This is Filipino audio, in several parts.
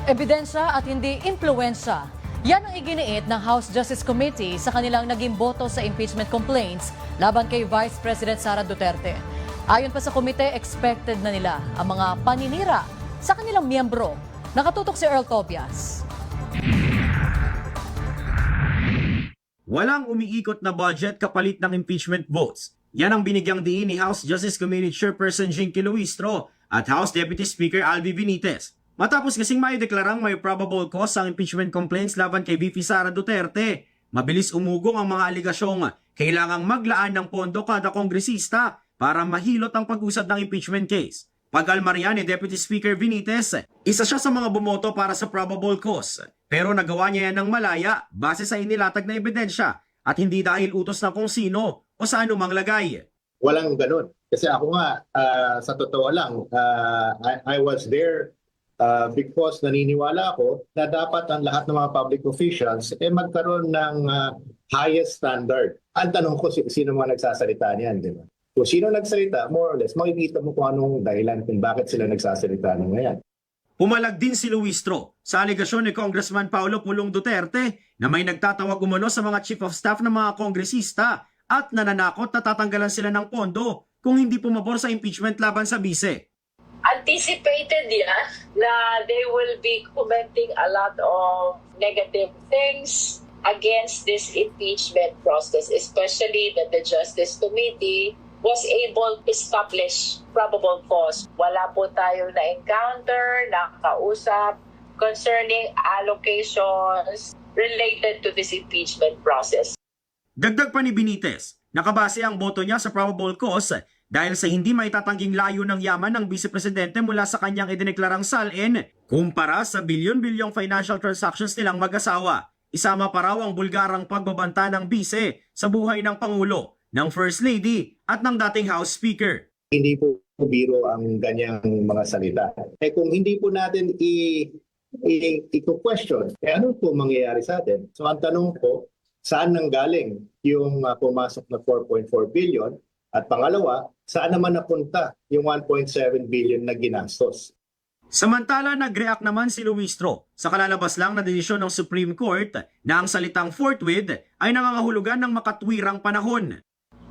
Ebidensya at hindi impluensya. Yan ang iginiit ng House Justice Committee sa kanilang naging boto sa impeachment complaints laban kay Vice President Sara Duterte. Ayon pa sa komite, expected na nila ang mga paninira sa kanilang miyembro. Nakatutok si Earl Tobias. Walang umiikot na budget kapalit ng impeachment votes. Yan ang binigyang diin ni House Justice Committee Chairperson Jinky Luistro at House Deputy Speaker Alvi Benitez. Matapos kasing may deklarang may probable cause ang impeachment complaints laban kay VP Sara Duterte, mabilis umugong ang mga aligasyong kailangang maglaan ng pondo kada kongresista para mahilot ang pag-usad ng impeachment case. Pag-almarya ni Deputy Speaker Benitez, isa siya sa mga bumoto para sa probable cause. Pero nagawa niya yan ng malaya base sa inilatag na ebidensya at hindi dahil utos na kung sino o sa anumang lagay. Walang ganun. Kasi ako nga, sa totoo lang, I was there because naniniwala ako na dapat ang lahat ng mga public officials magkaroon ng highest standard. Ang tanong ko, sino mga nagsasalita niyan, di ba? Kung sino nagsalita, more or less, makikita mo kung anong dahilan kung bakit sila nagsasalita ng ngayon. Pumalag din si Luistro sa alegasyon ni Congressman Paulo Pulong Duterte na may nagtatawag umano sa mga chief of staff ng mga kongresista at nananakot na tatanggalan sila ng pondo kung hindi pumabor sa impeachment laban sa bise. Anticipated na they will be commenting a lot of negative things against this impeachment process, especially that the Justice Committee was able to establish probable cause. Wala po tayong na-encounter, nakausap concerning allocations related to this impeachment process. Dagdag pa ni Benitez, nakabase ang boto niya sa probable cause dahil sa hindi maitatangking layo ng yaman ng Vice Presidente mula sa kanyang idineklarang salin kumpara sa bilyon-bilyong financial transactions nilang mag-asawa. Isama pa raw ang bulgarang pagbabanta ng bise sa buhay ng Pangulo, ng First Lady at ng dating House Speaker. Hindi po biro ang ganyang mga salita. Kung hindi po natin i-question, ano po mangyayari sa atin? So ang tanong po, saan nanggaling yung pumasok na 4.4 billion? At pangalawa, saan naman napunta yung 1.7 billion na ginastos? Samantala, nag-react naman si Luistro sa kalalabas lang na desisyon ng Supreme Court na ang salitang forthwith ay nangangahulugan ng makatwirang panahon.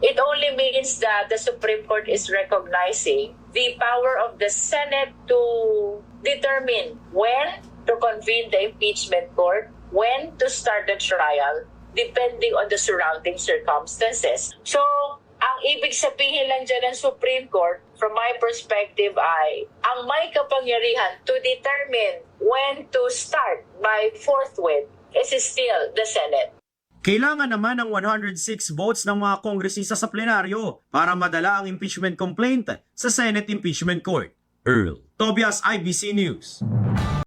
It only means that the Supreme Court is recognizing the power of the Senate to determine when to convene the impeachment court, when to start the trial, depending on the surrounding circumstances. So, ang ibig sabihin lang dyan ng Supreme Court, from my perspective ay, ang may kapangyarihan to determine when to start by forthwith is still the Senate. Kailangan naman ng 106 votes ng mga kongresista sa plenaryo para madala ang impeachment complaint sa Senate Impeachment Court. Earl Tobias, IBC News.